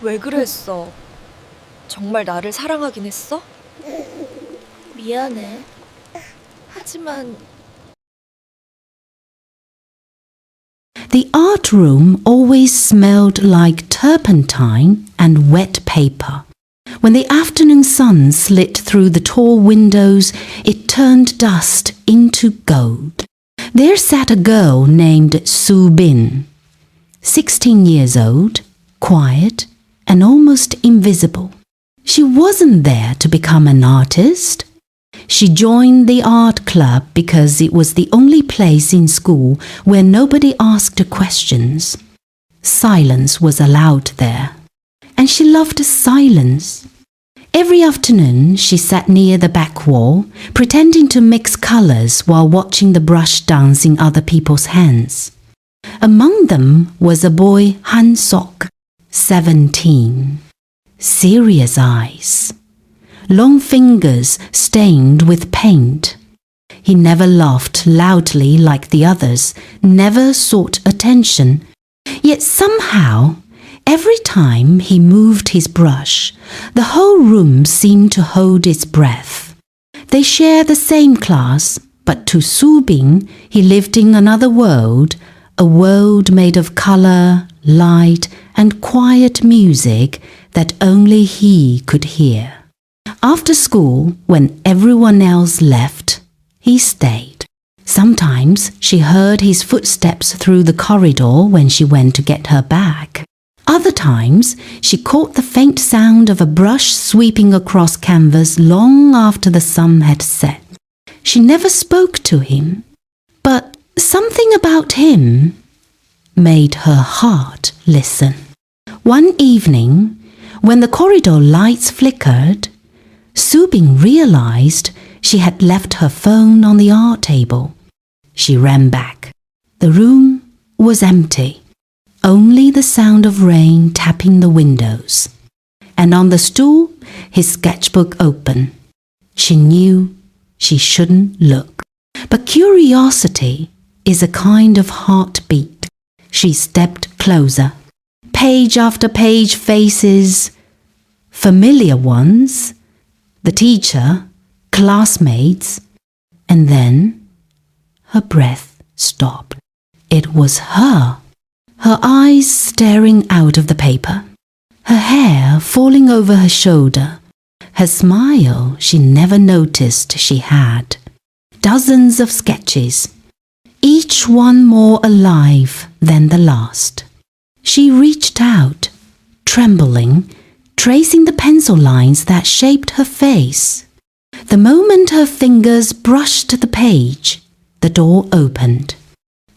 왜 그랬어? 정말 나를 사랑하긴 했어? 미안해. 하지만 The art room always smelled like turpentine and wet paper. When the afternoon sun slit through the tall windows, it turned dust into gold. There sat a girl named Soo Bin, 16 years old, quiet, and almost invisible. She wasn't there to become an artist. She joined the art club because it was the only place in school where nobody asked questions. Silence was allowed there, and she loved silence. Every afternoon she sat near the back wall, pretending to mix colors while watching the brush dance in other people's hands. Among them was a boy Han Sok, 17. Serious eyes, long fingers stained with paint. He never laughed loudly like the others, never sought attention. Yet somehow, every time he moved his brush, the whole room seemed to hold its breath. They shared the same class, but to Soo Bin, he lived in another world, a world made of color, light, and quiet music that only he could hear. After school, when everyone else left, he stayed. Sometimes she heard his footsteps through the corridor when she went to get her bag. Other times, she caught the faint sound of a brush sweeping across canvas long after the sun had set. She never spoke to him, but something about him made her heart listen. One evening, when the corridor lights flickered, Soo Bin realized she had left her phone on the art table. She ran back. The room was empty. Only the sound of rain tapping the windows. And on the stool, his sketchbook open. She knew she shouldn't look. But curiosity is a kind of heartbeat. She stepped closer. Page after page faces, familiar ones, the teacher, classmates, and then her breath stopped. It was her eyes staring out of the paper, her hair falling over her shoulder, her smile she never noticed she had. Dozens of sketches, each one more alive than the last. She reached out, trembling, tracing the pencil lines that shaped her face. The moment her fingers brushed the page, the door opened.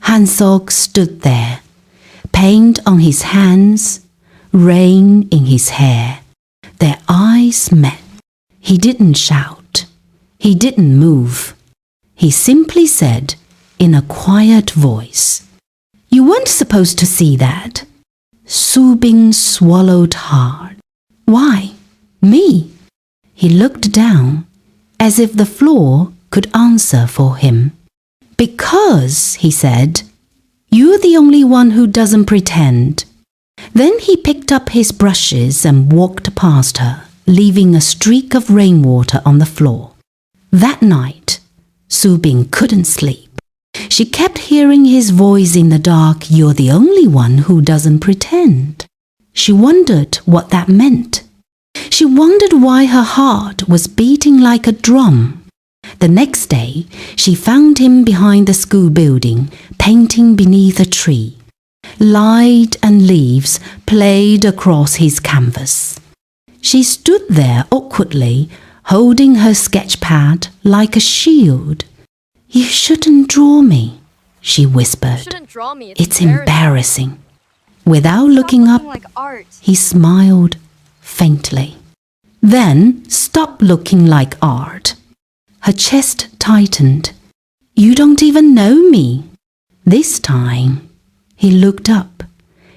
Han Sok stood there, paint on his hands, rain in his hair. Their eyes met. He didn't shout. He didn't move. He simply said, in a quiet voice, "You weren't supposed to see that." Soo Bin swallowed hard. Why? Me? He looked down, as if the floor could answer for him. "Because," he said, "you're the only one who doesn't pretend." Then he picked up his brushes and walked past her, leaving a streak of rainwater on the floor. That night, Soo Bin couldn't sleep. She kept hearing his voice in the dark, "You're the only one who doesn't pretend." She wondered what that meant. She wondered why her heart was beating like a drum. The next day, she found him behind the school building, painting beneath a tree. Light and leaves played across his canvas. She stood there awkwardly, holding her sketch pad like a shield. "You shouldn't draw me," she whispered. Shouldn't draw me. "It's embarrassing." Without looking up, like art. he smiled faintly. "Then stop looking like art." Her chest tightened. "You don't even know me." This time, he looked up.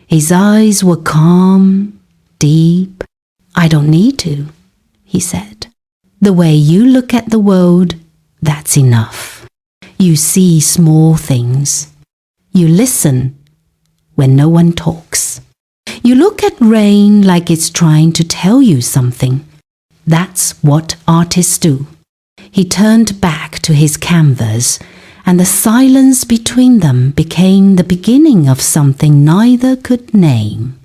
His eyes were calm, deep. "I don't need to," he said. "The way you look at the world, that's enough. You see small things. You listen when no one talks. You look at rain like it's trying to tell you something. That's what artists do. He turned back to his canvas, and the silence between them became the beginning of something neither could name.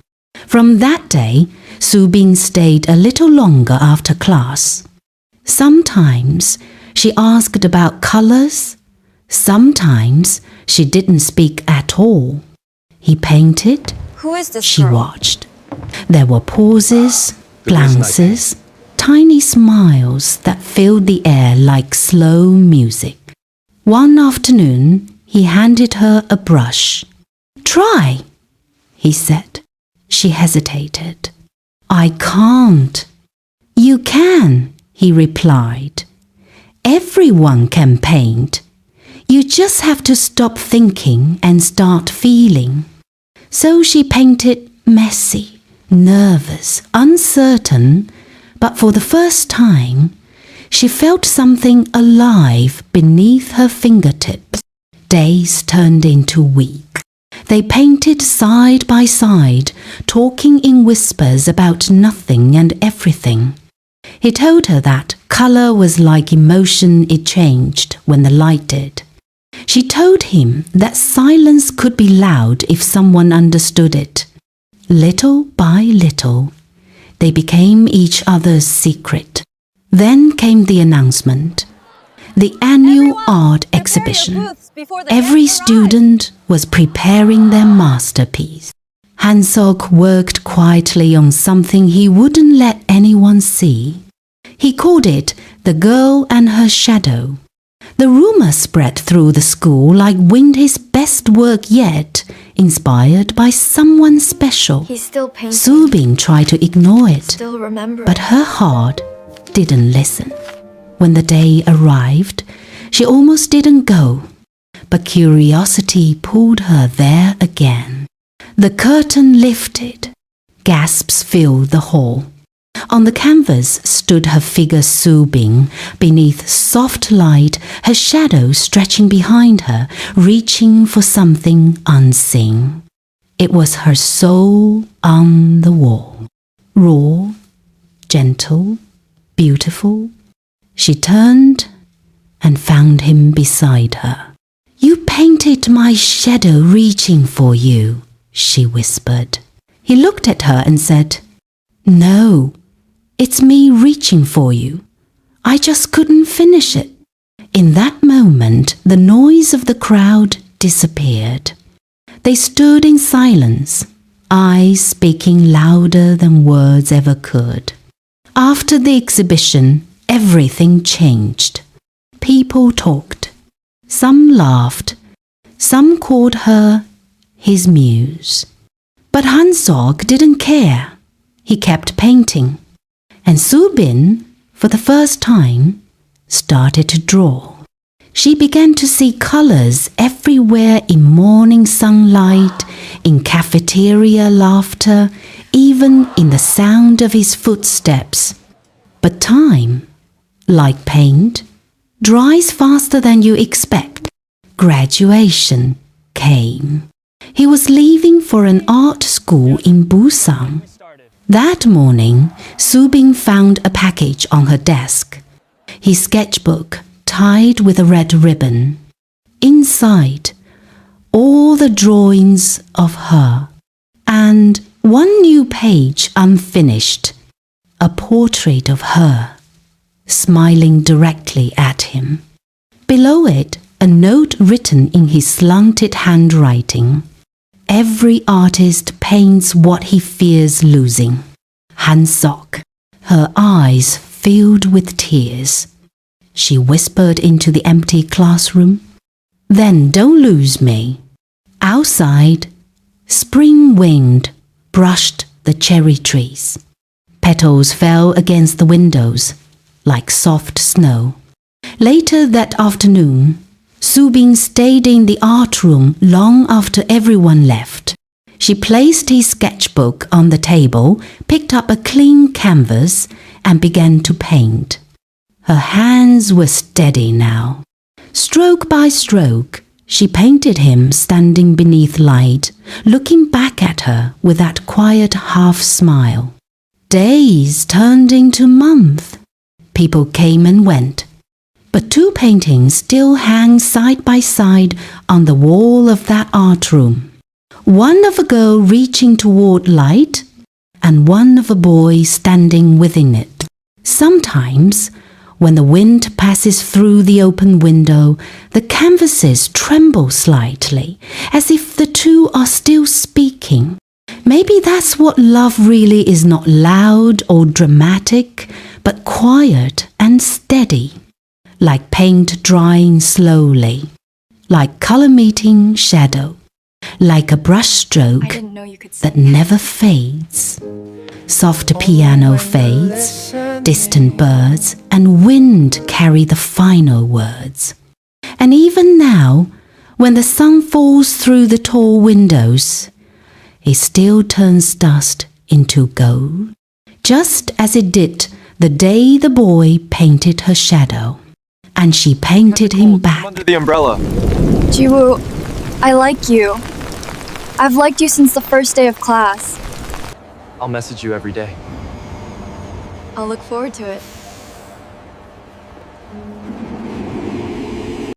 From that day, Soo-bin stayed a little longer after class. Sometimes she asked about colors. Sometimes she didn't speak at all. He painted. Who is this She girl? watched. There were pauses, glances, tiny smiles that filled the air like slow music. One afternoon, he handed her a brush. "Try," he said. She hesitated. "I can't." "You can," he replied. "Everyone can paint. You just have to stop thinking and start feeling." So she painted messy, nervous, uncertain, but for the first time, she felt something alive beneath her fingertips. Days turned into weeks. They painted side by side, talking in whispers about nothing and everything. He told her that color was like emotion, it changed when the light did. She told him that silence could be loud if someone understood it. Little by little, they became each other's secret. Then came the announcement. The annual art exhibition. Every student was preparing their masterpiece. Han-seok worked quietly on something he wouldn't let anyone see. He called it The Girl and Her Shadow. The rumor spread through the school like wind, his best work yet, inspired by someone special. He's still painting. Soo-bin tried to ignore it, Still remember. but her heart didn't listen. When the day arrived, she almost didn't go, but curiosity pulled her there again. The curtain lifted. Gasps filled the hall. On the canvas stood her figure Soo-bin, beneath soft light, her shadow stretching behind her, reaching for something unseen. It was her soul on the wall, raw, gentle, beautiful. She turned and found him beside her. "You painted my shadow reaching for you," she whispered. He looked at her and said, "No, it's me reaching for you. I just couldn't finish it." In that moment, the noise of the crowd disappeared. They stood in silence, eyes speaking louder than words ever could. After the exhibition, everything changed. People talked. Some laughed. Some called her his muse. But Han-seok didn't care. He kept painting. And Soo-bin, for the first time, started to draw. She began to see colors everywhere, in morning sunlight, in cafeteria laughter, even in the sound of his footsteps. But time, like paint, dries faster than you expect. Graduation came. He was leaving for an art school in Busan. That morning, Soo-bin found a package on her desk. His sketchbook tied with a red ribbon. Inside, all the drawings of her, and one new page unfinished, a portrait of her, smiling directly at him. Below it, a note written in his slanted handwriting. Every artist paints what he fears losing. Han-seok, her eyes filled with tears. She whispered into the empty classroom, "Then don't lose me." Outside, spring wind brushed the cherry trees. Petals fell against the windows like soft snow. Later that afternoon, Soo-bin stayed in the art room long after everyone left. She placed his sketchbook on the table, picked up a clean canvas, and began to paint. Her hands were steady now. Stroke by stroke, She painted him standing beneath light, looking back at her with that quiet half smile. Days turned into months. People came and went. But two paintings still hang side by side on the wall of that art room. One of a girl reaching toward light, and one of a boy standing within it. Sometimes, when the wind passes through the open window, the canvases tremble slightly, as if the two are still speaking. Maybe that's what love really is, not loud or dramatic, but quiet and steady, like paint drying slowly, like color meeting shadow, like a I brushstroke didn't know you could that sing. never fades. Soft piano fades, distant birds and wind carry the final words. And even now, when the sun falls through the tall windows, it still turns dust into gold, just as it did the day the boy painted her shadow, and she painted him back. Under the umbrella. Jiwoo, I like you. I've liked you since the first day of class. I'll message you every day. I'll look forward to it.